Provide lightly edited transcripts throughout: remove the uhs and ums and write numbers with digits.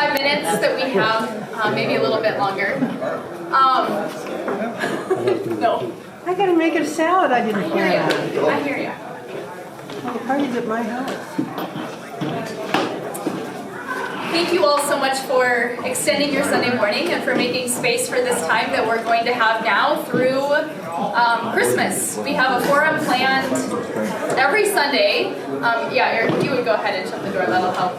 5 minutes that we have, maybe a little bit longer. No. I gotta make a salad. I didn't hear you. I hear you. Well, the party's at my house. Thank you all so much for extending your Sunday morning and for making space for this time that we're going to have now through Christmas. We have a forum planned every Sunday. Yeah, Eric, if you would go ahead and shut the door, that'll help.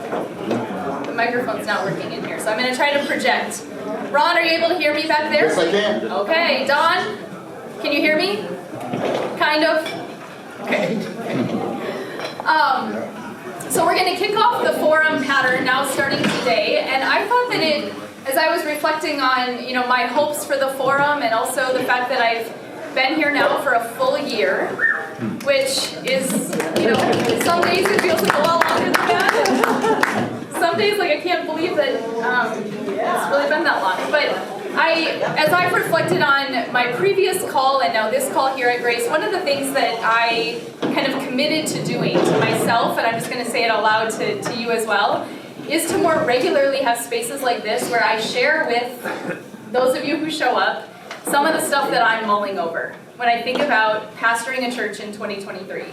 The microphone's not working in here, so I'm going to try to project. Ron, are you able to hear me back there? Yes, I can. Okay. Don, can you hear me? Kind of? Okay. So we're going to kick off the forum pattern now starting today, and I thought that as I was reflecting on, my hopes for the forum and also the fact that I've been here now for a full year, which is, some days it feels like a lot longer than that. Some days, I can't believe that it's really been that long. But as I've reflected on my previous call and now this call here at Grace, one of the things that I kind of committed to doing to myself, and I'm just going to say it out loud to you as well, is to more regularly have spaces like this where I share with those of you who show up some of the stuff that I'm mulling over when I think about pastoring a church in 2023.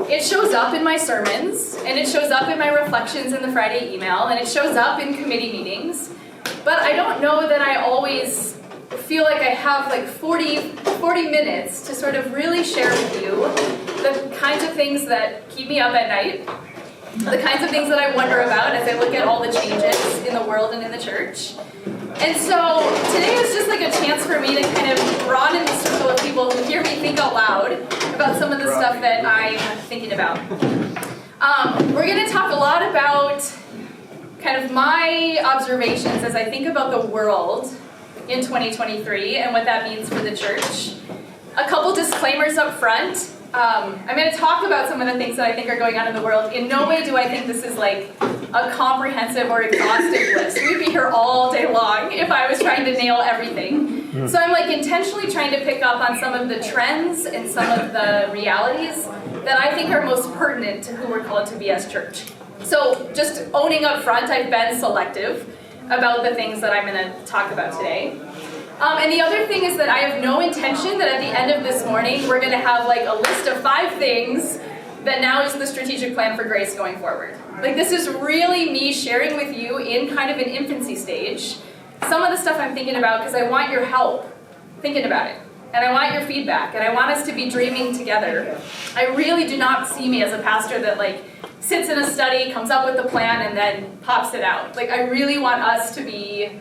It shows up in my sermons, and it shows up in my reflections in the Friday email, and it shows up in committee meetings, but I don't know that I always feel like I have 40 minutes to sort of really share with you the kinds of things that keep me up at night, the kinds of things that I wonder about as I look at all the changes in the world and in the church. And so today is just a chance for me to kind of broaden the circle of people who hear me think out loud about some of the stuff that I'm thinking about. We're going to talk a lot about kind of my observations as I think about the world in 2023 and what that means for the church. A couple disclaimers up front. I'm going to talk about some of the things that I think are going on in the world. In no way do I think this is a comprehensive or exhaustive list. We'd be here all day long if I was trying to nail everything. So I'm intentionally trying to pick up on some of the trends and some of the realities that I think are most pertinent to who we're called to be as church. So just owning up front, I've been selective about the things that I'm going to talk about today. And the other thing is that I have no intention that at the end of this morning we're going to have a list of 5 things that now is the strategic plan for Grace going forward. This is really me sharing with you in kind of an infancy stage some of the stuff I'm thinking about because I want your help thinking about it. And I want your feedback. And I want us to be dreaming together. I really do not see me as a pastor that sits in a study, comes up with a plan, and then pops it out. I really want us to be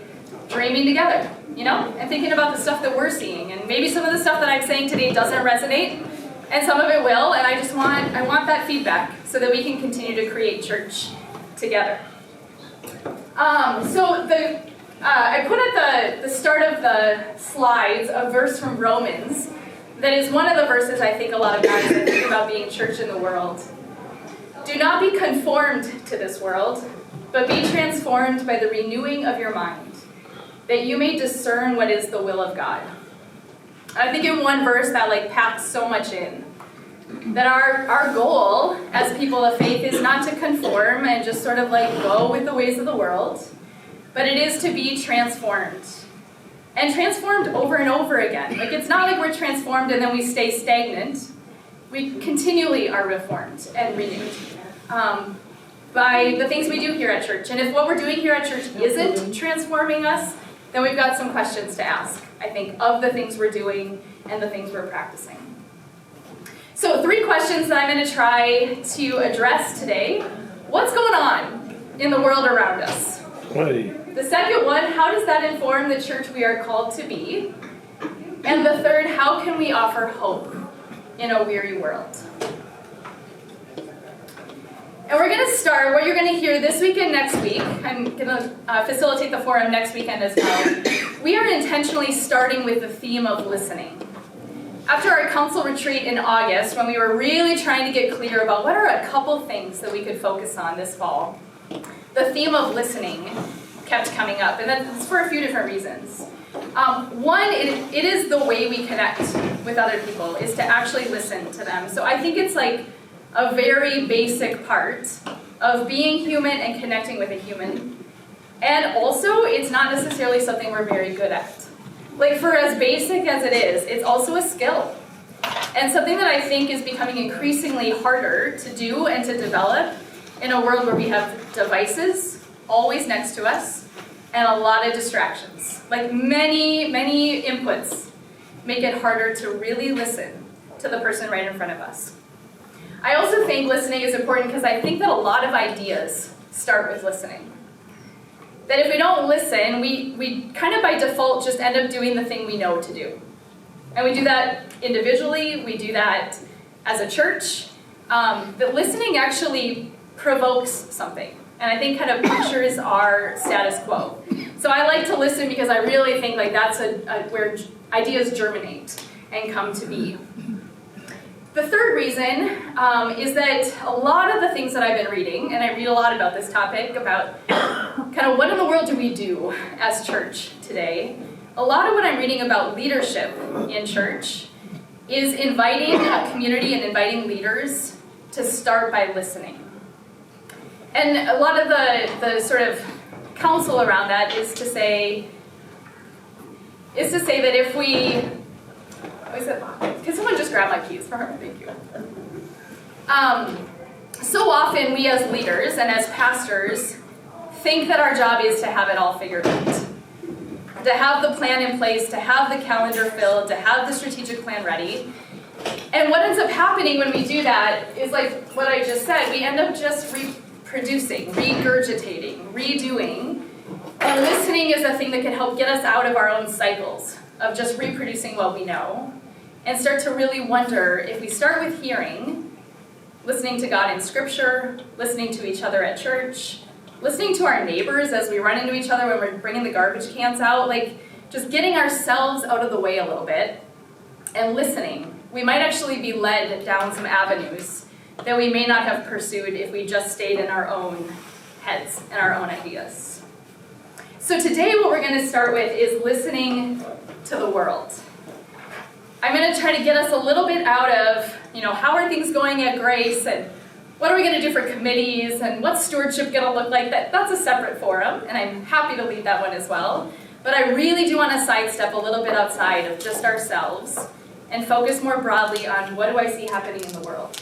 dreaming together, and thinking about the stuff that we're seeing. And maybe some of the stuff that I'm saying today doesn't resonate, and some of it will, and I want that feedback so that we can continue to create church together. I put at the start of the slides a verse from Romans that is one of the verses I think a lot of guys think about being church in the world. Do not be conformed to this world, but be transformed by the renewing of your mind, that you may discern what is the will of God. I think in one verse that packs so much in. That our goal as people of faith is not to conform and just sort of go with the ways of the world, but it is to be transformed. And transformed over and over again. It's not we're transformed and then we stay stagnant. We continually are reformed and renewed by the things we do here at church. And if what we're doing here at church isn't transforming us, then we've got some questions to ask, I think, of the things we're doing and the things we're practicing. So 3 questions that I'm going to try to address today. What's going on in the world around us? The second one, how does that inform the church we are called to be? And the third, how can we offer hope in a weary world? And we're going to start, what you're going to hear this week and next week, I'm going to facilitate the forum next weekend as well. We are intentionally starting with the theme of listening. After our council retreat in August, when we were really trying to get clear about what are a couple things that we could focus on this fall, the theme of listening kept coming up, and that's for a few different reasons. One, it is the way we connect with other people, is to actually listen to them. So I think it's a very basic part of being human and connecting with a human And also, it's not necessarily something we're very good at. Like, for as basic as it is, it's also a skill. And something that I think is becoming increasingly harder to do and to develop in a world where we have devices always next to us and a lot of distractions. Like, many, many inputs make it harder to really listen to the person right in front of us. I also think listening is important because I think that a lot of ideas start with listening. That if we don't listen, we kind of by default just end up doing the thing we know to do. And we do that individually, we do that as a church. But listening actually provokes something. And I think kind of punctures our status quo. So I like to listen because I really think like that's where ideas germinate and come to be. The third reason is that a lot of the things that I've been reading, and I read a lot about this topic, about kind of what in the world do we do as church today, a lot of what I'm reading about leadership in church is inviting a community and inviting leaders to start by listening. And a lot of the sort of counsel around that is to say that if we... Can someone just grab my keys for her? Thank you. So often we as leaders and as pastors think that our job is to have it all figured out. To have the plan in place, to have the calendar filled, to have the strategic plan ready. And what ends up happening when we do that is like what I just said, we end up just reproducing, regurgitating, redoing. And listening is a thing that can help get us out of our own cycles of just reproducing what we know and start to really wonder if we start with hearing, listening to God in Scripture, listening to each other at church, listening to our neighbors as we run into each other when we're bringing the garbage cans out, like just getting ourselves out of the way a little bit and listening, we might actually be led down some avenues that we may not have pursued if we just stayed in our own heads and our own ideas. So today what we're going to start with is listening to the world. I'm going to try to get us a little bit out of, how are things going at Grace, and what are we going to do for committees, and what's stewardship going to look like? That's a separate forum, and I'm happy to lead that one as well. But I really do want to sidestep a little bit outside of just ourselves and focus more broadly on what do I see happening in the world.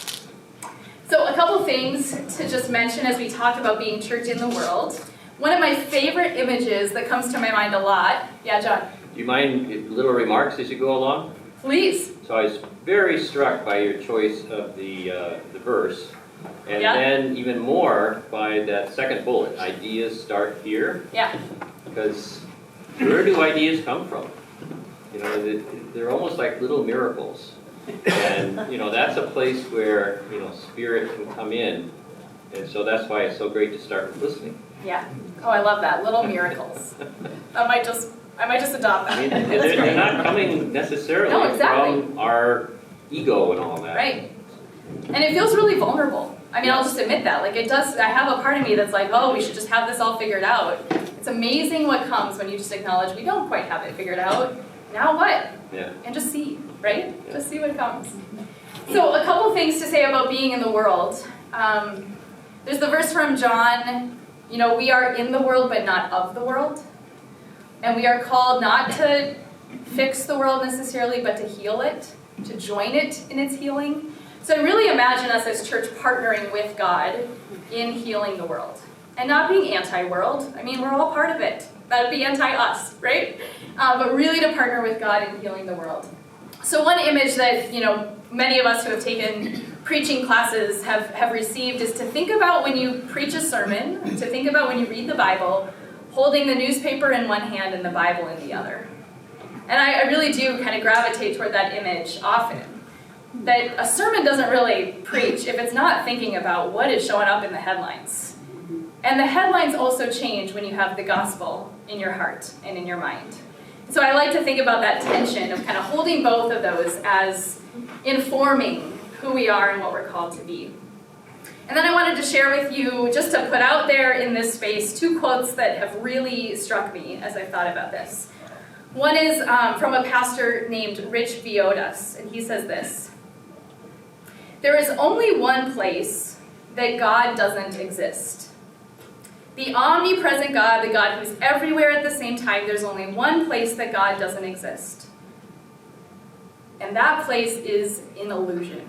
So a couple things to just mention as we talk about being church in the world. One of my favorite images that comes to my mind a lot, yeah, John? Do you mind little remarks as you go along? Please. So I was very struck by your choice of the verse, and then even more by that second bullet, ideas start here. Yeah. Because where do ideas come from? They're almost like little miracles. And, that's a place where, spirit can come in. And so that's why it's so great to start with listening. Yeah. Oh, I love that. Little miracles. I might just adopt that. They're not coming necessarily from our ego and all that. Right. And it feels really vulnerable. I'll just admit that. Like, it does, I have a part of me that's like, oh, we should just have this all figured out. It's amazing what comes when you just acknowledge we don't quite have it figured out. Now what? Yeah. And just see, right? Yeah. Just see what comes. So a couple things to say about being in the world. There's the verse from John, we are in the world but not of the world. And we are called not to fix the world necessarily, but to heal it, to join it in its healing. So I really imagine us as church partnering with God in healing the world. And not being anti-world. We're all part of it. That would be anti-us, right? But really to partner with God in healing the world. So one image that, many of us who have taken preaching classes have received is to think about when you preach a sermon, to think about when you read the Bible, holding the newspaper in one hand and the Bible in the other. And I really do kind of gravitate toward that image often. That a sermon doesn't really preach if it's not thinking about what is showing up in the headlines. And the headlines also change when you have the gospel in your heart and in your mind. So I like to think about that tension of kind of holding both of those as informing who we are and what we're called to be. And then I wanted to share with you, just to put out there in this space, 2 quotes that have really struck me as I thought about this. One is from a pastor named Rich Viodas, and he says this: "There is only one place that God doesn't exist. The omnipresent God, the God who's everywhere at the same time, there's only one place that God doesn't exist. And that place is in illusion.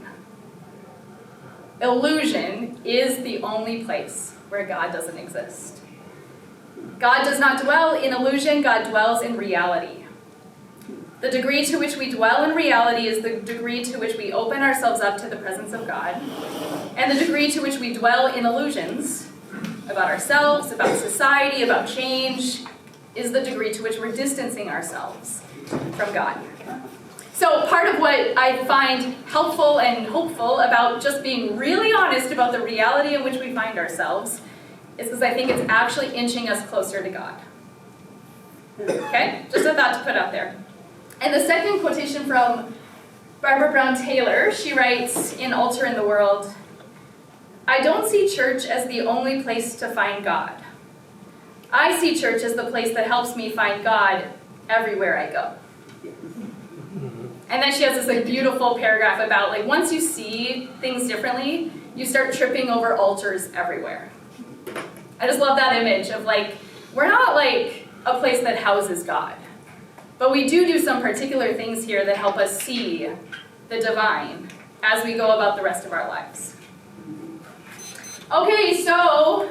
Illusion is the only place where God doesn't exist. God does not dwell in illusion, God dwells in reality. The degree to which we dwell in reality is the degree to which we open ourselves up to the presence of God. And the degree to which we dwell in illusions about ourselves, about society, about change, is the degree to which we're distancing ourselves from God. So part of what I find helpful and hopeful about just being really honest about the reality in which we find ourselves is because I think it's actually inching us closer to God. Okay? Just a thought to put out there. And the second quotation from Barbara Brown Taylor, she writes in Altar in the World, "I don't see church as the only place to find God. I see church as the place that helps me find God everywhere I go." And then she has this beautiful paragraph about once you see things differently, you start tripping over altars everywhere. I just love that image of we're not a place that houses God, but we do some particular things here that help us see the divine as we go about the rest of our lives. Okay, so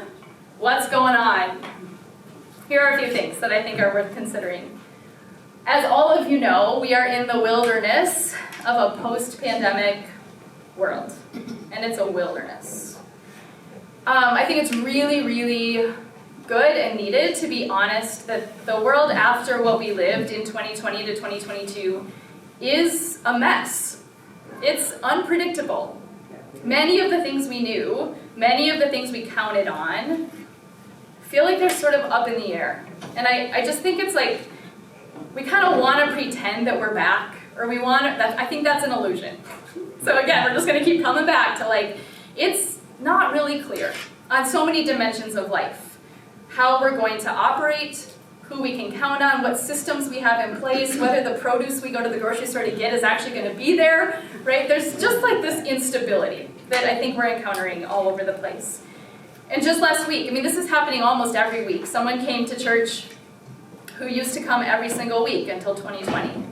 what's going on? Here are a few things that I think are worth considering. As all of you know, we are in the wilderness of a post-pandemic world, and it's a wilderness. I think it's really, really good and needed to be honest that the world after what we lived in 2020 to 2022 is a mess. It's unpredictable. Many of the things we knew, many of the things we counted on, feel like they're sort of up in the air. And I just think it's we kind of want to pretend that we're back, or we want to, I think that's an illusion. So again, we're just going to keep coming back to it's not really clear on so many dimensions of life. How we're going to operate, who we can count on, what systems we have in place, whether the produce we go to the grocery store to get is actually going to be there, right? There's just this instability that I think we're encountering all over the place. And just last week, this is happening almost every week. Someone came to church who used to come every single week until 2020.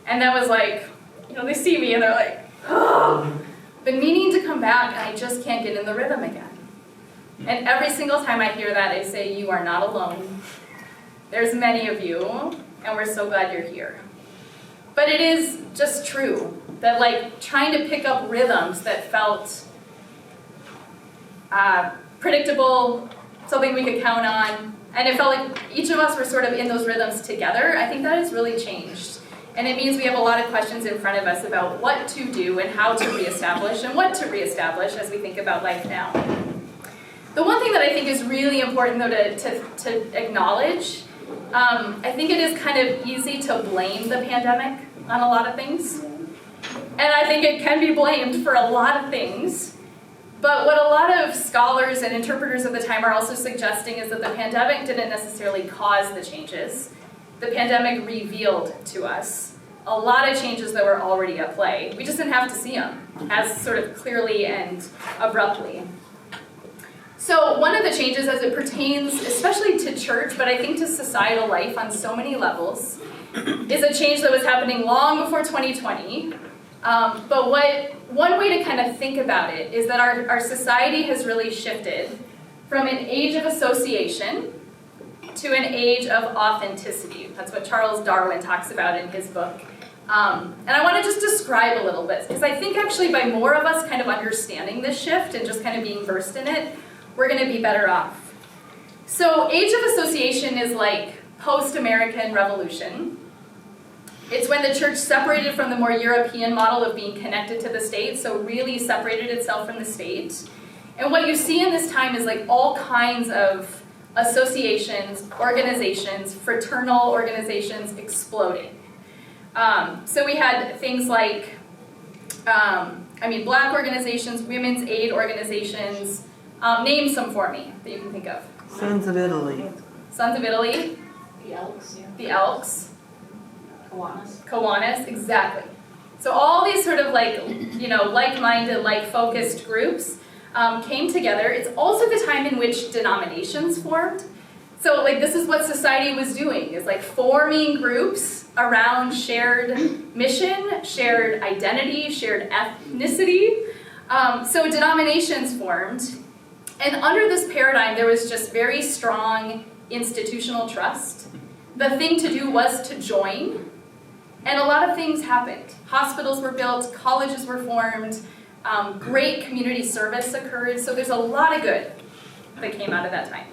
And that was they see me and they're like, oh, been meaning to come back and I just can't get in the rhythm again. And every single time I hear that, I say, you are not alone. There's many of you, and we're so glad you're here. But it is just true that trying to pick up rhythms that felt predictable, something we could count on, and it felt like each of us were sort of in those rhythms together, I think that has really changed. And it means we have a lot of questions in front of us about what to do and how to reestablish and what to reestablish as we think about life now. The one thing that I think is really important, though, to acknowledge, I think it is kind of easy to blame the pandemic on a lot of things. And I think it can be blamed for a lot of things. But what a lot of scholars and interpreters of the time are also suggesting is that the pandemic didn't necessarily cause the changes. The pandemic revealed to us a lot of changes that were already at play. We just didn't have to see them as sort of clearly and abruptly. So one of the changes as it pertains especially to church, but I think to societal life on so many levels, is a change that was happening long before 2020. But one way to kind of think about it is that our society has really shifted from an age of association to an age of authenticity. That's what Charles Darwin talks about in his book. And I want to just describe a little bit, because I think actually by more of us kind of understanding this shift and just kind of being versed in it, we're going to be better off. So age of association is post-American Revolution. It's when the church separated from the more European model of being connected to the state, so really separated itself from the state. And what you see in this time is all kinds of associations, organizations, fraternal organizations exploding. So we had things Black organizations, women's aid organizations. Name some for me that you can think of. Sons of Italy. Sons of Italy. The Elks. Yeah. The Elks. Kiwanis, exactly. So all these sort of like-minded, focused groups came together. It's also the time in which denominations formed. So like this is what society was doing, is like forming groups around shared mission, shared identity, shared ethnicity. So denominations formed. And under this paradigm, there was just very strong institutional trust. The thing to do was to join. And a lot of things happened. Hospitals were built, colleges were formed, great community service occurred. So there's a lot of good that came out of that time.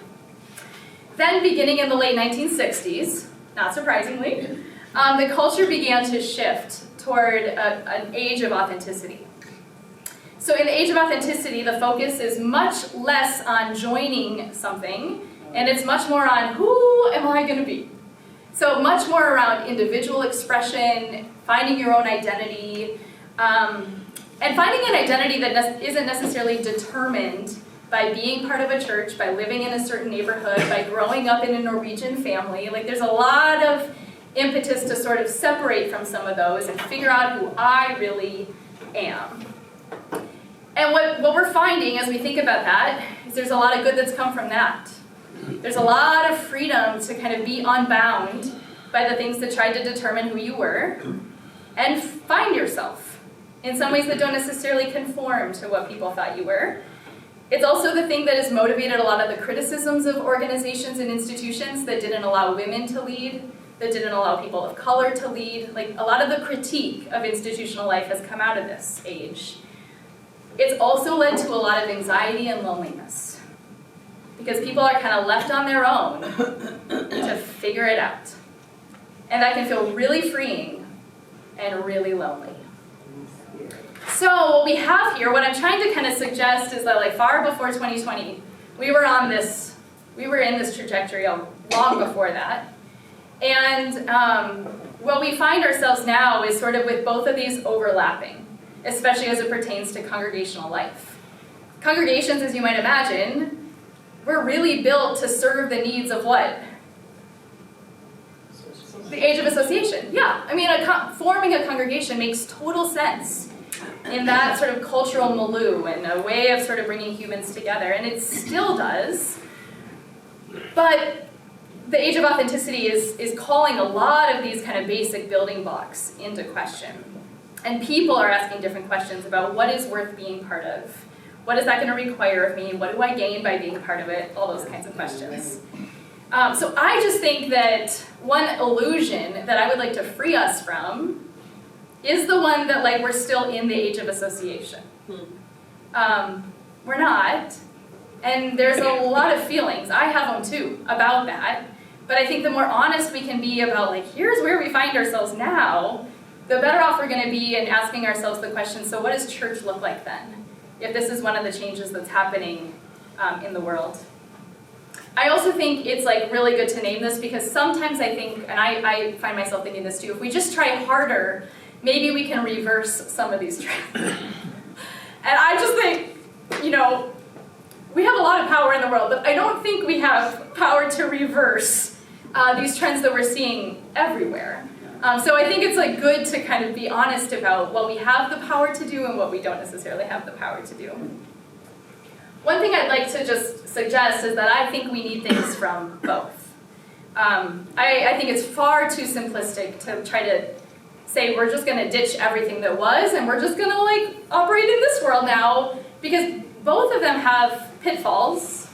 Then beginning in the late 1960s, not surprisingly, the culture began to shift toward an age of authenticity. So in the age of authenticity, the focus is much less on joining something, and it's much more on who am I going to be? So much more around individual expression, finding your own identity, and finding an identity that isn't necessarily determined by being part of a church, by living in a certain neighborhood, by growing up in a Norwegian family. Like there's a lot of impetus to sort of separate from some of those and figure out who I really am. And what we're finding as we think about that is there's a lot of good that's come from that. There's a lot of freedom to kind of be unbound by the things that tried to determine who you were and find yourself in some ways that don't necessarily conform to what people thought you were. It's also the thing that has motivated a lot of the criticisms of organizations and institutions that didn't allow women to lead, that didn't allow people of color to lead. Like a lot of the critique of institutional life has come out of this age. It's also led to a lot of anxiety and loneliness because people are kind of left on their own to figure it out. And that can feel really freeing and really lonely. So what we have here, what I'm trying to kind of suggest is that like far before 2020, we were in this trajectory long before that. And what we find ourselves now is sort of with both of these overlapping, especially as it pertains to congregational life. Congregations, as you might imagine, were really built to serve the needs of what? The age of association. Yeah, I mean, forming a congregation makes total sense in that sort of cultural milieu and a way of sort of bringing humans together, and it still does. But the age of authenticity is calling a lot of these kind of basic building blocks into question. And people are asking different questions about what is worth being part of. What is that going to require of me? What do I gain by being part of it? All those kinds of questions. So I just think that one illusion that I would like to free us from is the one that like we're still in the age of association. We're not. And there's a lot of feelings, I have them too, about that. But I think the more honest we can be about like, here's where we find ourselves now, the better off we're going to be in asking ourselves the question, so what does church look like then? If this is one of the changes that's happening in the world. I also think it's like really good to name this because sometimes I think, and I find myself thinking this too, if we just try harder, maybe we can reverse some of these trends. And I just think, we have a lot of power in the world, but I don't think we have power to reverse these trends that we're seeing everywhere. So I think it's like good to kind of be honest about what we have the power to do and what we don't necessarily have the power to do. One thing I'd like to just suggest is that I think we need things from both. I think it's far too simplistic to try to say we're just going to ditch everything that was and we're just going to like operate in this world now, because both of them have pitfalls,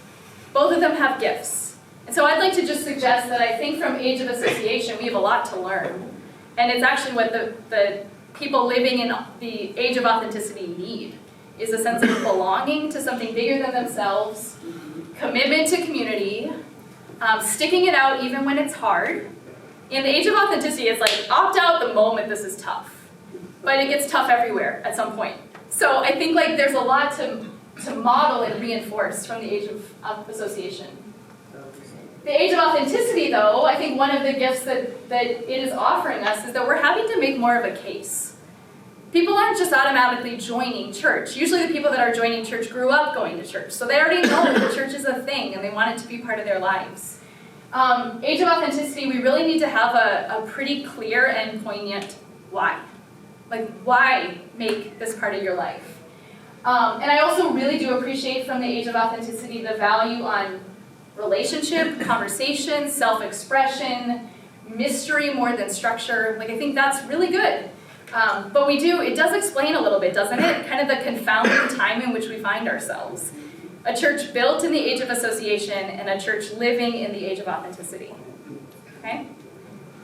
both of them have gifts. And so I'd like to just suggest that I think from age of association we have a lot to learn. And it's actually what the people living in the age of authenticity need, is a sense of belonging to something bigger than themselves, commitment to community, sticking it out even when it's hard. In the age of authenticity, it's like opt out the moment this is tough. But it gets tough everywhere at some point. So I think like there's a lot to model and reinforce from the age of association. The age of authenticity, though, I think one of the gifts that it is offering us is that we're having to make more of a case. People aren't just automatically joining church. Usually the people that are joining church grew up going to church, so they already know that church is a thing and they want it to be part of their lives. Age of authenticity, we really need to have a pretty clear and poignant why. Like, why make this part of your life? And I also really do appreciate from the Age of Authenticity the value on relationship, conversation, self-expression, mystery more than structure. Like, I think that's really good. But it does explain a little bit, doesn't it? Kind of the confounding time in which we find ourselves. A church built in the age of association and a church living in the age of authenticity. Okay?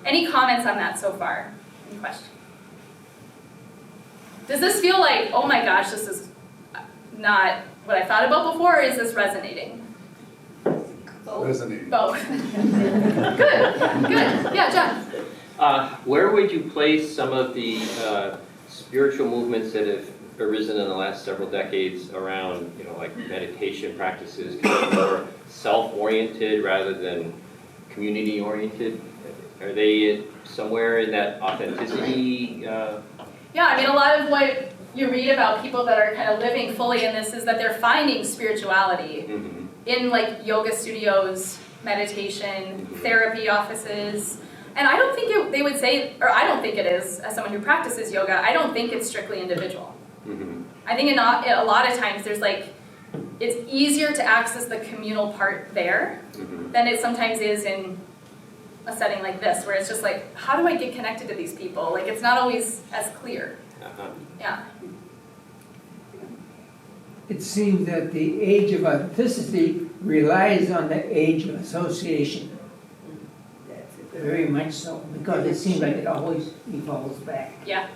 Any comments on that so far? Any questions? Does this feel like, oh my gosh, this is not what I thought about before, or is this resonating? Resonating. Both. Good. Yeah, John. Where would you place some of the spiritual movements that have arisen in the last several decades around, like meditation practices, kind of more self-oriented rather than community-oriented? Are they somewhere in that authenticity? Yeah, I mean, a lot of what you read about people that are kind of living fully in this is that they're finding spirituality in like yoga studios, meditation, therapy offices. And I don't think they would say, or I don't think it is, as someone who practices yoga, I don't think it's strictly individual. I think a lot of times it's easier to access the communal part there than it sometimes is in a setting like this, where it's just like, how do I get connected to these people? Like, it's not always as clear. Yeah. It seems that the age of authenticity relies on the age of association. Very much so, because it seems like it always evolves back. Yeah.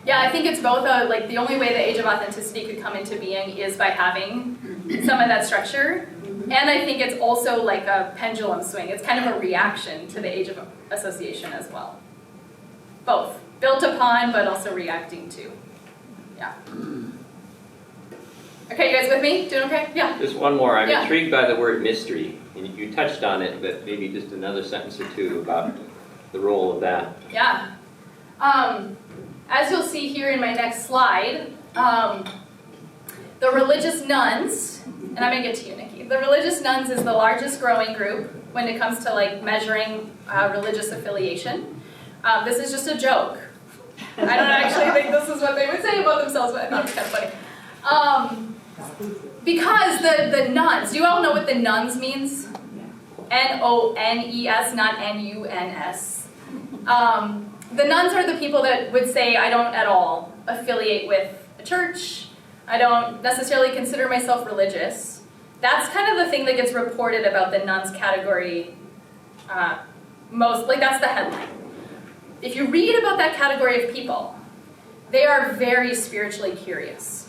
Yeah, I think it's both like the only way the age of authenticity could come into being is by having some of that structure. And I think it's also like a pendulum swing. It's kind of a reaction to the age of association as well. Both. Built upon, but also reacting to. Yeah. Okay, you guys with me? Doing okay? Yeah. Just one more. I'm Yeah. intrigued by the word mystery. And you touched on it, but maybe just another sentence or two about the role of that. Yeah. As you'll see here in my next slide, the religious nuns, and I'm going to get to you, Nikki. The religious nuns is the largest growing group when it comes to like measuring religious affiliation. This is just a joke. I don't actually think this is what they would say about themselves, but I thought it was kind of funny. Because the nuns, do you all know what the nuns means? N-O-N-E-S, not N-U-N-S. The nuns are the people that would say, I don't at all affiliate with a church. I don't necessarily consider myself religious. That's kind of the thing that gets reported about the nuns category most, like that's the headline. If you read about that category of people, they are very spiritually curious.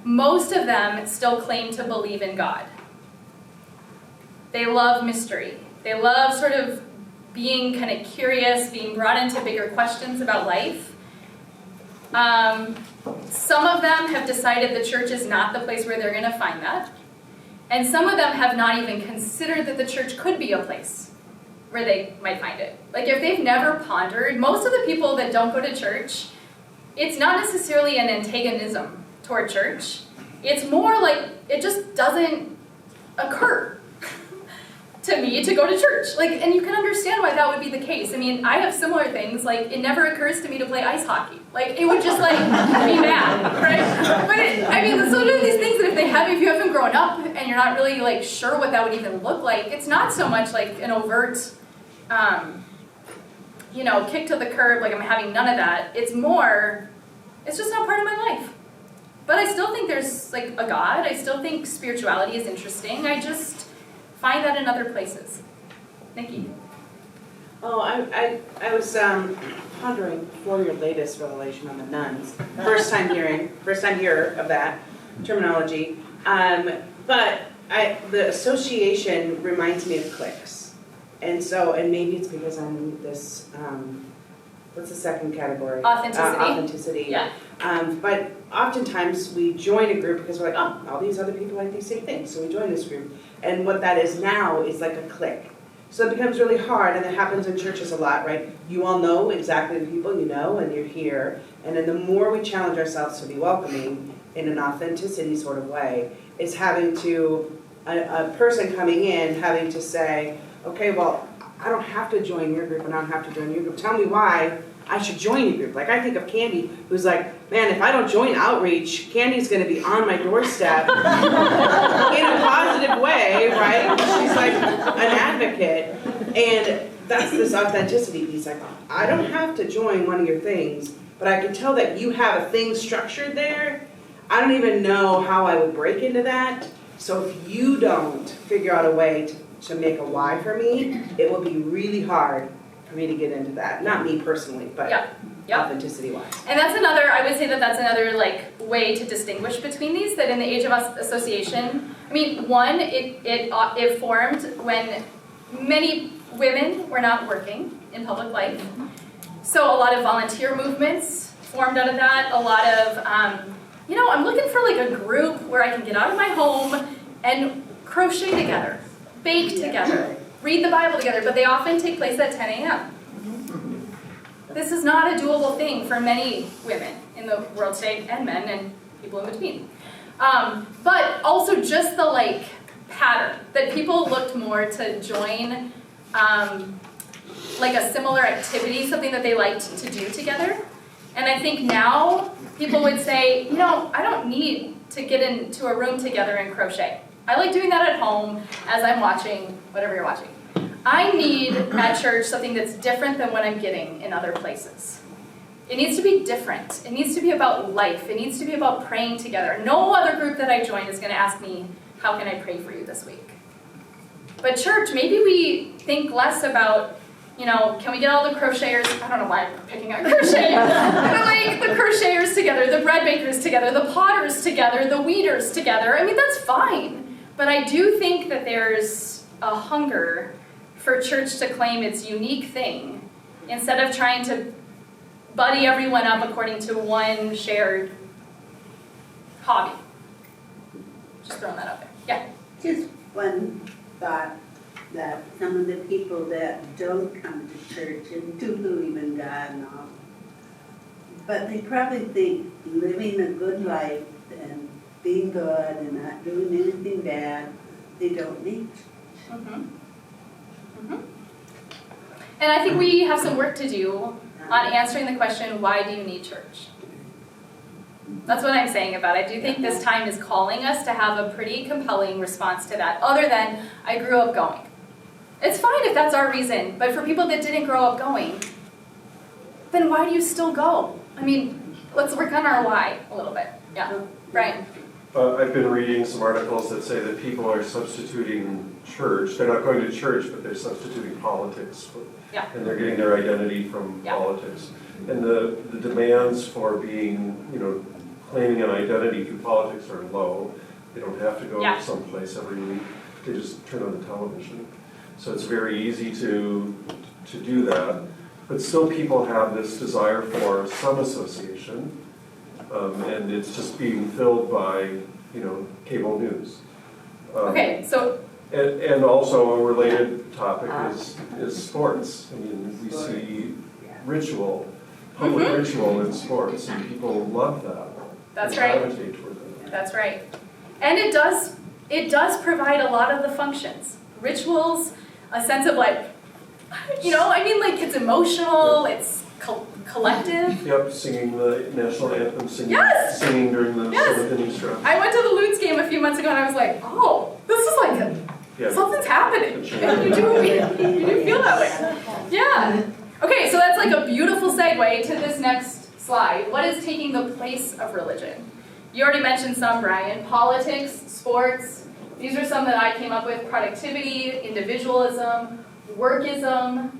Most of them still claim to believe in God. They love mystery. They love sort of being kind of curious, being brought into bigger questions about life. Some of them have decided the church is not the place where they're going to find that. And some of them have not even considered that the church could be a place where they might find it. Like if they've never pondered, most of the people that don't go to church, it's not necessarily an antagonism toward church. It's more like it just doesn't occur to me to go to church. Like, and you can understand why that would be the case. I mean, I have similar things. Like, it never occurs to me to play ice hockey. Like, it would just like be bad, right? But I mean, so there are these things that if you haven't grown up and you're not really like sure what that would even look like, it's not so much like an overt, kick to the curb. Like I'm having none of that. It's more, it's just not part of my life. But I still think there's like a God. I still think spirituality is interesting. I just find that in other places. Nikki. Oh, I was pondering for your latest revelation on the nuns. First time hearer of that terminology. But the association reminds me of cliques. And maybe it's because I'm in this, what's the second category? Authenticity. Authenticity. Yeah. But oftentimes we join a group because we're like, oh, all these other people like these same things, so we join this group. And what that is now is like a clique. So it becomes really hard, and it happens in churches a lot, right? You all know exactly the people you know, and you're here. And then the more we challenge ourselves to be welcoming in an authenticity sort of way, is having to, a person coming in having to say, okay, well, I don't have to join your group and I don't have to join your group. Tell me why I should join your group. Like I think of Candy, who's like, man, if I don't join Outreach, Candy's gonna be on my doorstep in a positive way, right? She's like an advocate. And that's this authenticity piece. Like, I don't have to join one of your things, but I can tell that you have a thing structured there. I don't even know how I would break into that. So if you don't figure out a way to make a why for me, it will be really hard for me to get into that. Not me personally, but authenticity wise. And that's another, I would say that that's another like way to distinguish between these, that in the Age of Us association, I mean, one, it formed when many women were not working in public life. So a lot of volunteer movements formed out of that. A lot of, I'm looking for like a group where I can get out of my home and crochet together, bake together, read the Bible together, but they often take place at 10 a.m. This is not a doable thing for many women in the world today, and men and people in between. But also just the like pattern that people looked more to join like a similar activity, something that they liked to do together. And I think now people would say, I don't need to get into a room together and crochet. I like doing that at home as I'm watching whatever you're watching. I need at church something that's different than what I'm getting in other places. It needs to be different. It needs to be about life. It needs to be about praying together. No other group that I join is going to ask me, how can I pray for you this week? But church, maybe we think less about, can we get all the crocheters, I don't know why I'm picking on crochet, but like the crocheters together, the bread bakers together, the potters together, the weeders together. I mean, that's fine. But I do think that there's a hunger for church to claim its unique thing instead of trying to buddy everyone up according to one shared hobby. Just throwing that out there. Yeah. Just one thought, that some of the people that don't come to church and do believe in God and all, but they probably think living a good life and being good and not doing anything bad, they don't need church. Mm-hmm. Mm-hmm. And I think we have some work to do on answering the question, why do you need church? That's what I'm saying about it. I do think this time is calling us to have a pretty compelling response to that, other than, I grew up going. It's fine if that's our reason, but for people that didn't grow up going, then why do you still go? I mean, let's work on our why a little bit. Yeah, Brian. I've been reading some articles that say that people are substituting church. They're not going to church, but they're substituting politics. Yeah. And they're getting their identity from politics. And the demands for being, claiming an identity through politics are low. They don't have to go someplace every week. They just turn on the television. So it's very easy to do that. But still people have this desire for some association. And it's just being filled by, cable news. Okay, so. And also a related topic is sports. I mean, we see ritual, public ritual in sports, and people love that. That's they right. gravitate toward that. That's right. And it does provide a lot of the functions. Rituals, a sense of like, it's emotional, it's collective. Yep, singing the national anthem, singing during the inning stretch. I went to the Lutz game a few months ago and I was like, oh, this is like something's happening. You do feel that way. Yeah. Okay, so that's like a beautiful segue to this next slide. What is taking the place of religion? You already mentioned some, Brian. Politics, sports. These are some that I came up with. Productivity, individualism, workism,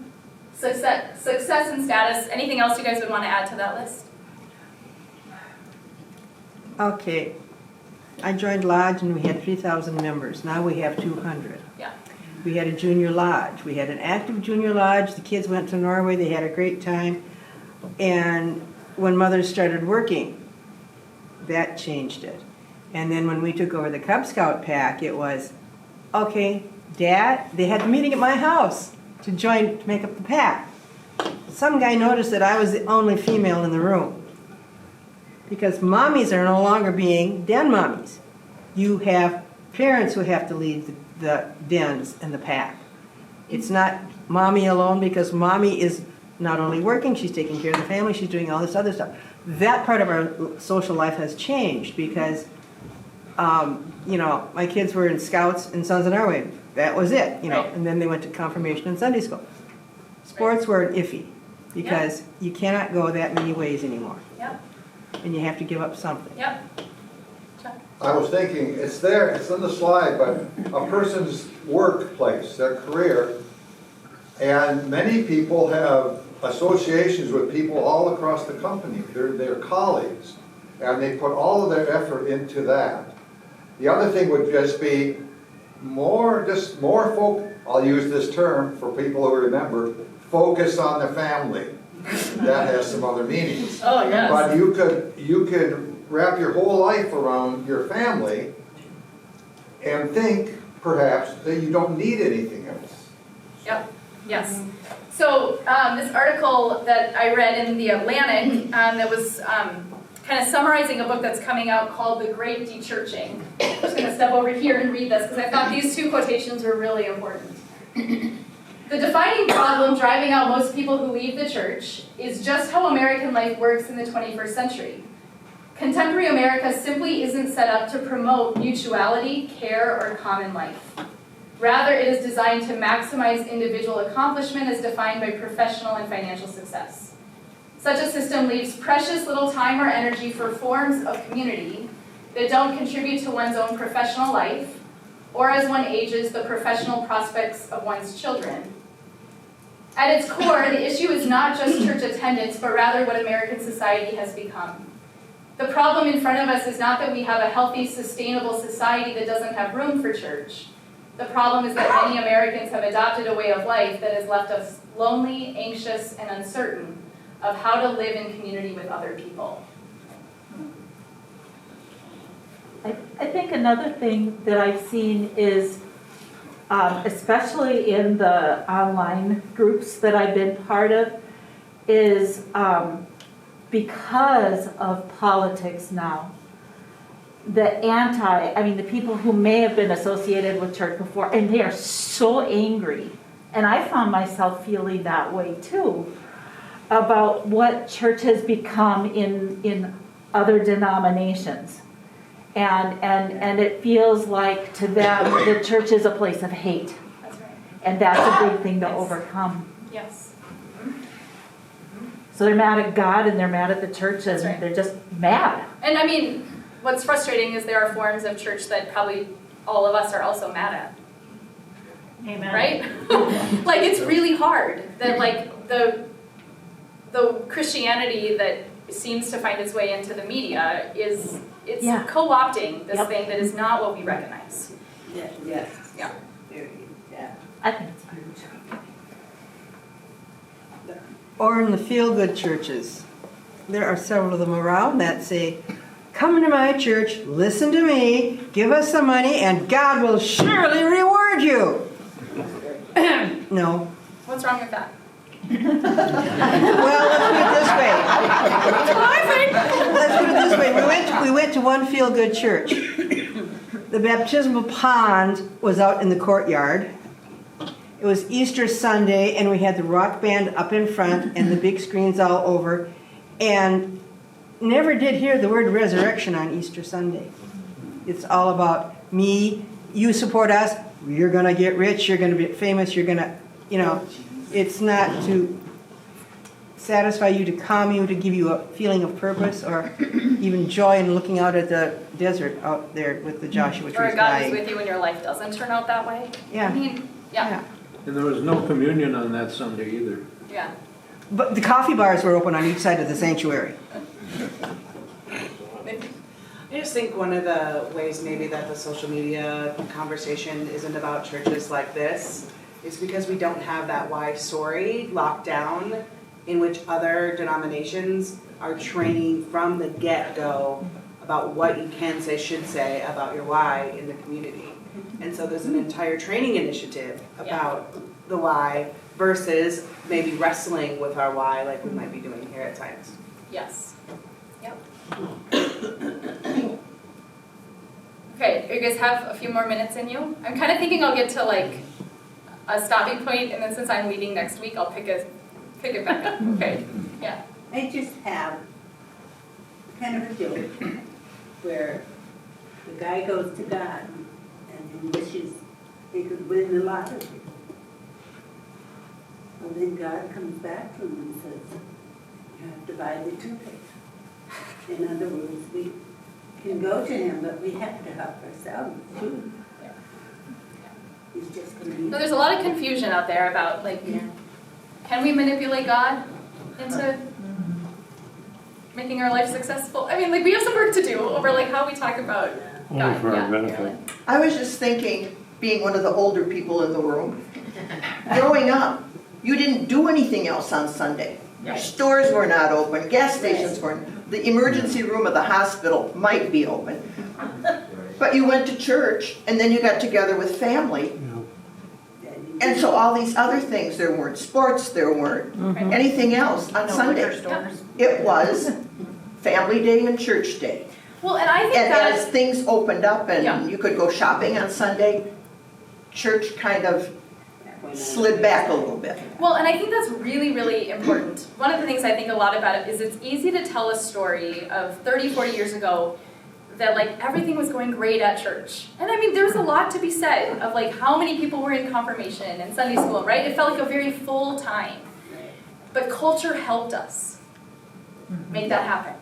success and status. Anything else you guys would want to add to that list? Okay. I joined Lodge and we had 3,000 members. Now we have 200. Yeah. We had a junior lodge. We had an active junior lodge. The kids went to Norway. They had a great time. And when mothers started working, that changed it. And then when we took over the Cub Scout pack, it was, okay, Dad, they had a meeting at my house to make up the pack. Some guy noticed that I was the only female in the room. Because mommies are no longer being den mommies. You have parents who have to lead the dens and the pack. It's not mommy alone because mommy is not only working, she's taking care of the family, she's doing all this other stuff. That part of our social life has changed because, you know, my kids were in Scouts and Sons of Norway. That was it, you know, Right. and then they went to confirmation and Sunday school. Sports were iffy because you cannot go that many ways anymore. Yep. And you have to give up something. Yep. Chuck? I was thinking, it's there, it's on the slide, but a person's workplace, their career, and many people have associations with people all across the company. They're their colleagues, and they put all of their effort into that. The other thing would just be more I'll use this term for people who remember, focus on the family. That has some other meanings. Oh, yes. But you could wrap your whole life around your family and think, perhaps, that you don't need anything else. Yep, yes. So this article that I read in The Atlantic that was kind of summarizing a book that's coming out called The Great Dechurching. I'm just going to step over here and read this because I thought these two quotations were really important. The defining problem driving out most people who leave the church is just how American life works in the 21st century. Contemporary America simply isn't set up to promote mutuality, care, or common life. Rather, it is designed to maximize individual accomplishment as defined by professional and financial success. Such a system leaves precious little time or energy for forms of community that don't contribute to one's own professional life, or as one ages, the professional prospects of one's children. At its core, the issue is not just church attendance, but rather what American society has become. The problem in front of us is not that we have a healthy, sustainable society that doesn't have room for church. The problem is that many Americans have adopted a way of life that has left us lonely, anxious, and uncertain of how to live in community with other people. I think another thing that I've seen is, especially in the online groups that I've been part of, is because of politics now, the people who may have been associated with church before, and they are so angry. And I found myself feeling that way too, about what church has become in other denominations. And it feels like to them the church is a place of hate. That's right. And that's a big thing to Yes. overcome. Yes. So they're mad at God and they're mad at the church and That's right. they're just mad. And I mean, what's frustrating is there are forms of church that probably all of us are also mad at. Amen. Right? Like, it's really hard that, like, the Christianity that seems to find its way into the media it's Yeah. co-opting this Yep. thing that is not what we recognize. Yes. Yeah. Very, yeah. I think it's huge. Or in the Feelgood churches. There are several of them around that say, come to my church, listen to me, give us some money, and God will surely reward you. No. What's wrong with that? Well, let's put it this way. We went to one Feelgood church. The baptismal pond was out in the courtyard. It was Easter Sunday, and we had the rock band up in front and the big screens all over, and never did hear the word resurrection on Easter Sunday. It's all about me, you support us, you're going to get rich, you're going to be famous, you're going to, it's not to satisfy you, to calm you, to give you a feeling of purpose or even joy in looking out at the desert out there with the Joshua Or trees God is dying. with you when your life doesn't turn out that way? Yeah. I mean, yeah. And there was no communion on that Sunday either. Yeah. But the coffee bars were open on each side of the sanctuary. I just think one of the ways maybe that the social media conversation isn't about churches like this is because we don't have that why story locked down in which other denominations are training from the get-go about what you can say, should say about your why in the community. And so there's an entire training initiative about the why versus maybe wrestling with our why like we might be doing here at times. Yes. Yep. Okay, you guys have a few more minutes in you? I'm kind of thinking I'll get to like a stopping point, and then since I'm leading next week, I'll pick it back up, okay? Yeah. I just have kind of a joke where the guy goes to God and he wishes he could win the lottery. Well, then God comes back to him and says, you have to buy the ticket. In other words, we can go to him, but we have to help ourselves too. He's just going to be. So there's a lot of confusion out there about, like, can we manipulate God into making our life successful? I mean, like, we have some work to do over, like, how we talk about Only God. for our Yeah, benefit. Carolyn. I was just thinking, being one of the older people in the room, growing up, you didn't do anything else on Sunday. Right. Stores were not open, gas stations weren't, the emergency room of the hospital might be open. But you went to church, and then you got together with family. And so all these other things, there weren't sports, there weren't anything else on Sunday. It was family day and church day. Well, and I think And that as things opened up Yeah. and you could go shopping on Sunday, church kind of slid back a little bit. Well, and I think that's really, really important. One of the things I think a lot about it is it's easy to tell a story of 30, 40 years ago that, like, everything was going great at church. And I mean, there's a lot to be said of, like, how many people were in confirmation and Sunday school, right? It felt like a very full time. But culture helped us make that happen.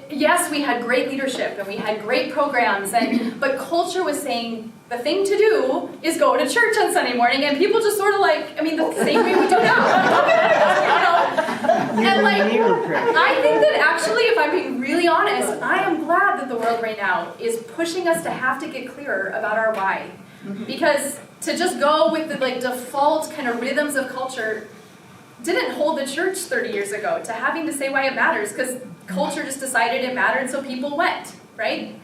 Yes, we had great leadership and we had great programs, but culture was saying the thing to do is go to church on Sunday morning, and people just sort of like, I mean, the same way we do now. And like, I think that actually, if I'm being really honest, I am glad that the world right now is pushing us to have to get clearer about our why. Because to just go with the like default kind of rhythms of culture didn't hold the church 30 years ago to having to say why it matters, because culture just decided it mattered, so people went, right?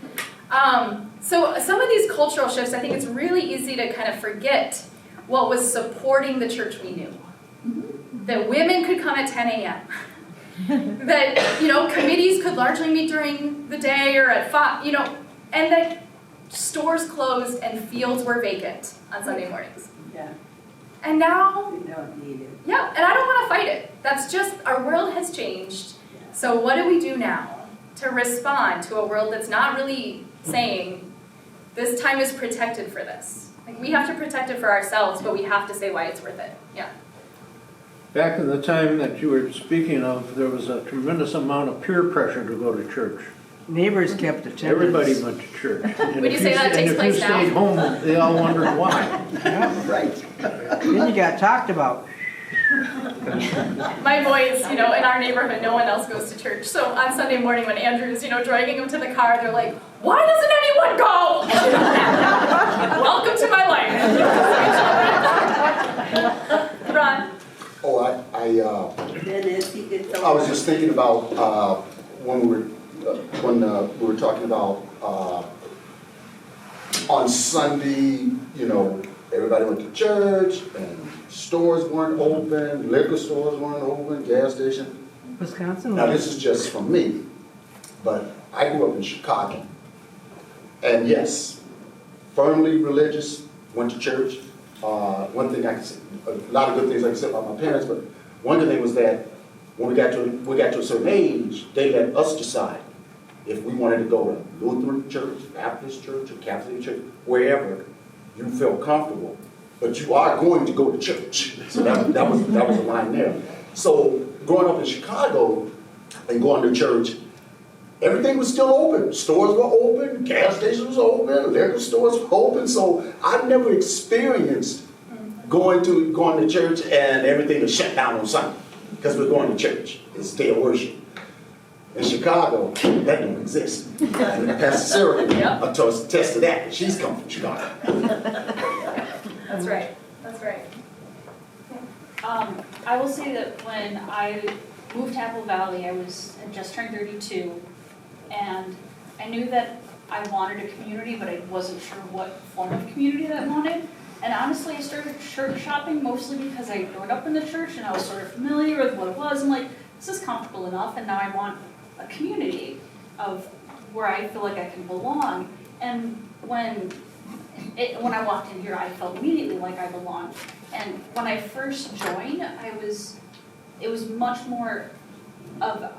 So some of these cultural shifts, I think it's really easy to kind of forget what was supporting the church we knew. That women could come at 10 a.m. That, you know, committees could largely meet during the day or at 5, you know, and that stores closed and fields were vacant on Sunday mornings. Yeah, And now, we don't need it. yeah, and I don't want to fight it. That's just, our world has changed. So what do we do now to respond to a world that's not really saying, this time is protected for this? Like, we have to protect it for ourselves, but we have to say why it's worth it. Yeah. Back in the time that you were speaking of, there was a tremendous amount of peer pressure to go to church. Neighbors kept attendance. Everybody went to church. And Would you say that takes place now? And if you stayed home, they all wondered why. Yeah. Right. Then you got talked about. My boys, you know, in our neighborhood, no one else goes to church. So on Sunday morning when Andrew's, you know, dragging them to the car, they're like, why doesn't anyone go? Welcome to my life. Ron. Oh, Then as he gets older. I was just thinking about when we were talking about on Sunday, you know, everybody went to church and stores weren't open, liquor stores weren't open, gas station. Wisconsin. Now, this is just from me, but I grew up in Chicago. And yes, firmly religious, went to church. One thing I can say, a lot of good things I can say about my parents, but one good thing was that when we got to a certain age, they let us decide if we wanted to go to Lutheran church, Baptist church, or Catholic church, wherever you feel comfortable. But you are going to go to church. So that was a line there. So growing up in Chicago and going to church, everything was still open. Stores were open, gas stations were open, liquor stores were open. So I never experienced going to church and everything was shut down on Sunday because we're going to church. It's day of worship. In Chicago, that don't exist. And Pastor Sarah attest to that. She's come from Chicago. That's right. That's right. I will say that when I moved to Apple Valley, I just turned 32, and I knew that I wanted a community, but I wasn't sure what form of community that I wanted. And honestly, I started church shopping mostly because I grew up in the church and I was sort of familiar with what it was. I'm like, this is comfortable enough, and now I want a community of where I feel like I can belong. And when when I walked in here, I felt immediately like I belonged. And when I first joined, it was much more of,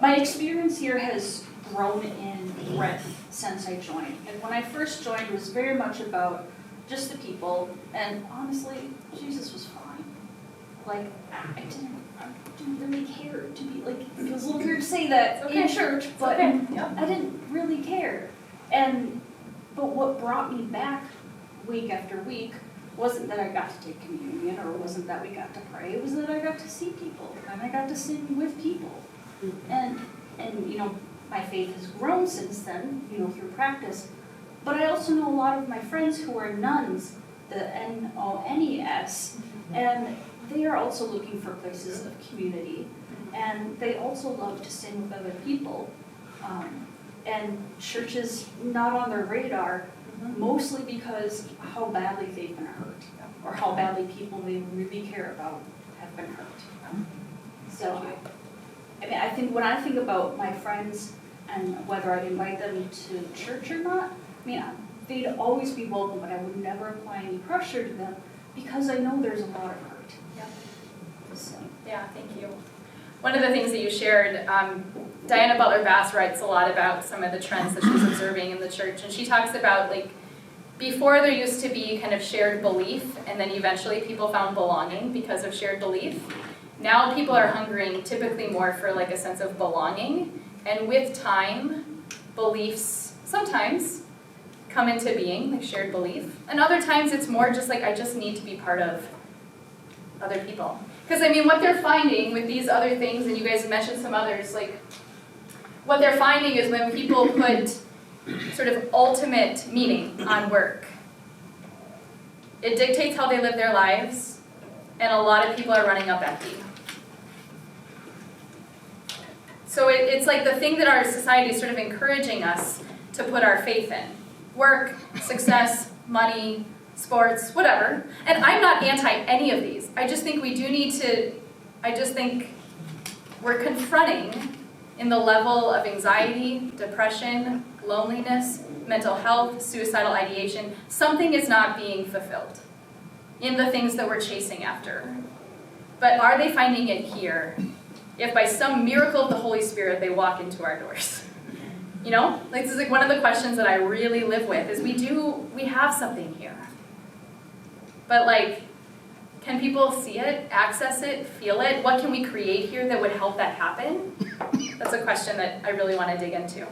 my experience here has grown in breadth since I joined. And when I first joined, it was very much about just the people, and honestly, Jesus was fine. Like, I didn't really care to be, like, it feels a little weird to say that in church, but I didn't really care. But what brought me back week after week wasn't that I got to take communion, or wasn't that we got to pray, it was that I got to see people, and I got to sing with people. And my faith has grown since then, through practice. But I also know a lot of my friends who are nuns, the N-O-N-E-S, and they are also looking for places of community. And they also love to sing with other people. And church is not on their radar, mostly because how badly they've been hurt, or how badly people they really care about have been hurt. So, I think when I think about my friends and whether I'd invite them to church or not, they'd always be welcome, but I would never apply any pressure to them because I know there's a lot of hurt. So. Yeah, thank you. One of the things that you shared, Diana Butler-Bass writes a lot about some of the trends that she's observing in the church, and she talks about, like, before there used to be kind of shared belief, and then eventually people found belonging because of shared belief. Now people are hungering typically more for like a sense of belonging, and with time, beliefs sometimes come into being, like shared belief, and other times it's more just like, I just need to be part of other people. Because what they're finding with these other things, and you guys mentioned some others, like what they're finding is when people put sort of ultimate meaning on work, it dictates how they live their lives, and a lot of people are running up empty. So it's like the thing that our society is sort of encouraging us to put our faith in. Work, success, money, sports, whatever. And I'm not anti any of these. I just think we do need to, I just think we're confronting in the level of anxiety, depression, loneliness, mental health, suicidal ideation, something is not being fulfilled in the things that we're chasing after. But are they finding it here? If by some miracle of the Holy Spirit they walk into our doors. Like this is like one of the questions that I really live with is we have something here. But like, can people see it, access it, feel it? What can we create here that would help that happen? That's a question that I really want to dig into.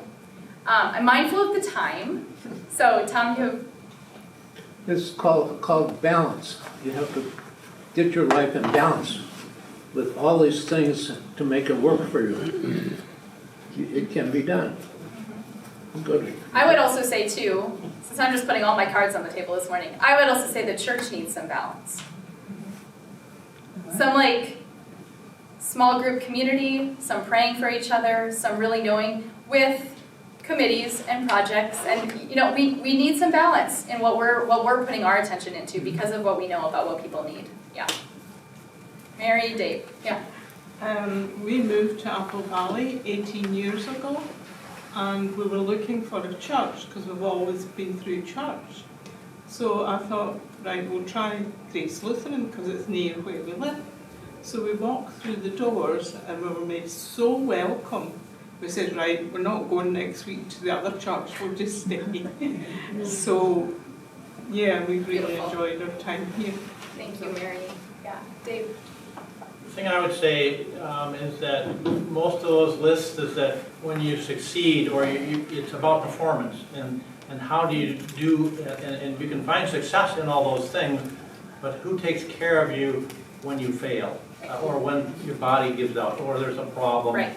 I'm mindful of the time. So Tom, you have... It's called balance. You have to get your life in balance with all these things to make it work for you. It can be done. Good. I would also say too, since I'm just putting all my cards on the table this morning, I would also say the church needs some balance. Some like small group community, some praying for each other, some really knowing with committees and projects, and we need some balance in what we're putting our attention into because of what we know about what people need. Yeah. Mary, Dave. Yeah. We moved to Apple Valley 18 years ago, and we were looking for a church because we've always been through church. So I thought, right, we'll try Grace Lutheran because it's near where we live. So we walked through the doors and we were made so welcome. We said, right, we're not going next week to the other church, we'll just stay. So, yeah, we really enjoyed our time here. Thank you, Mary. Yeah, Dave. The thing I would say is that most of those lists is that when you succeed, or it's about performance, and how do you do, and you can find success in all those things, but who takes care of you when you fail? Or when your body gives out, or there's a problem. Right.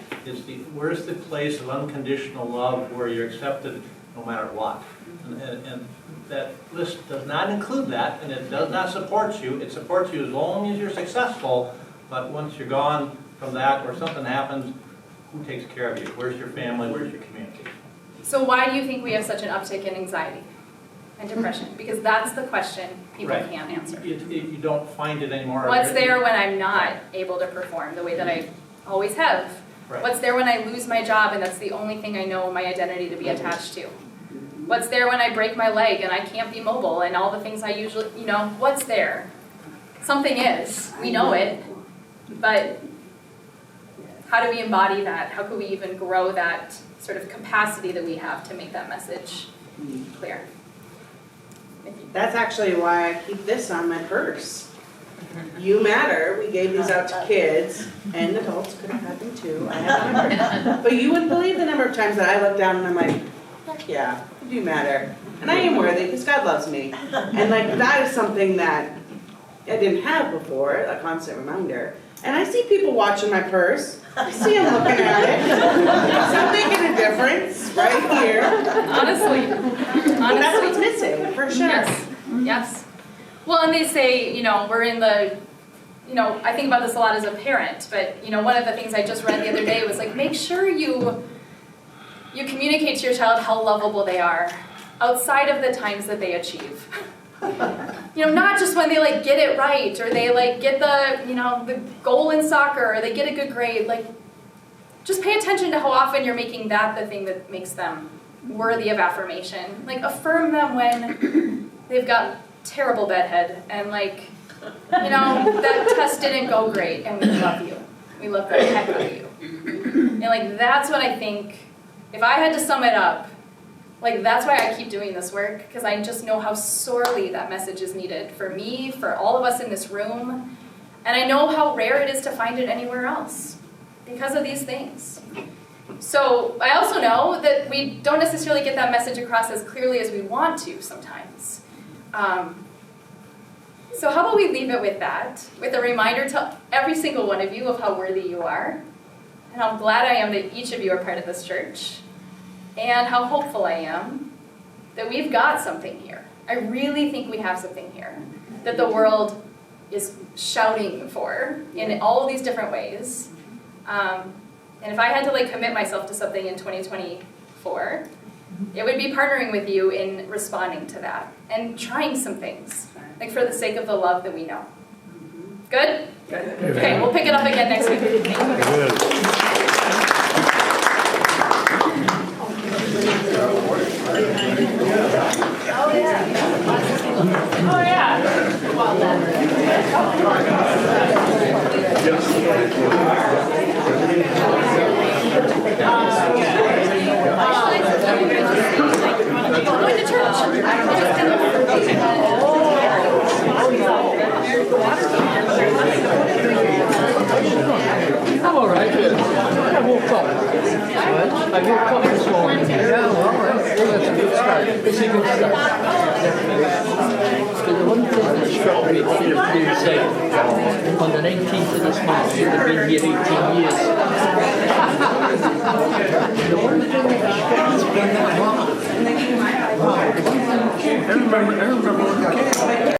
Where's the place of unconditional love where you're accepted no matter what? And that list does not include that, and it does not support you. It supports you as long as you're successful, but once you're gone from that or something happens, who takes care of you? Where's your family? Where's your community? So why do you think we have such an uptick in anxiety and depression? Because that's the question people Right. can't answer. You don't find it anymore. What's there when I'm not able to perform the way that I always have? Right. What's there when I lose my job and that's the only thing I know my identity to be attached to? What's there when I break my leg and I can't be mobile and all the things I usually, what's there? Something is, we know it, but how do we embody that? How can we even grow that sort of capacity that we have to make that message clear? That's actually why I keep this on my purse. You matter, we gave these out to kids, and adults could have had them too, I have them. But you wouldn't believe the number of times that I look down and I'm like, heck yeah, you do matter. And I am worthy, because God loves me. And like, that is something that I didn't have before, a constant reminder. And I see people watching my purse, I see them looking at it. So I'm making a difference right here. Honestly. That's what's missing, for sure. Yes. Well, and they say, we're in the, I think about this a lot as a parent, but, one of the things I just read the other day was like, make sure you communicate to your child how lovable they are outside of the times that they achieve. Not just when they get it right, or they get the goal in soccer, or they get a good grade. Just pay attention to how often you're making that the thing that makes them worthy of affirmation. Affirm them when they've got terrible bedhead and that test didn't go great and we love you. We love the heck out of you. And that's what I think, if I had to sum it up, that's why I keep doing this work, because I just know how sorely that message is needed for me, for all of us in this room, and I know how rare it is to find it anywhere else because of these things. So I also know that we don't necessarily get that message across as clearly as we want to sometimes. So how about we leave it with that, with a reminder to every single one of you of how worthy you are, and how glad I am that each of you are part of this church, and how hopeful I am that we've got something here. I really think we have something here that the world is shouting for in all of these different ways. And if I had to commit myself to something in 2024, it would be partnering with you in responding to that and trying some things, for the sake of the love that we know. Good? Okay, we'll pick it up again next week. Oh yeah. Going to church. I'm all right. I woke up. I woke up this morning. Yeah, all right. Well, that's a good start. It's a good start. The one thing that struck me here, you say, on the 19th of this month, you've been here 18 years. The one thing that struck me has been that long. Wow. I remember when you came.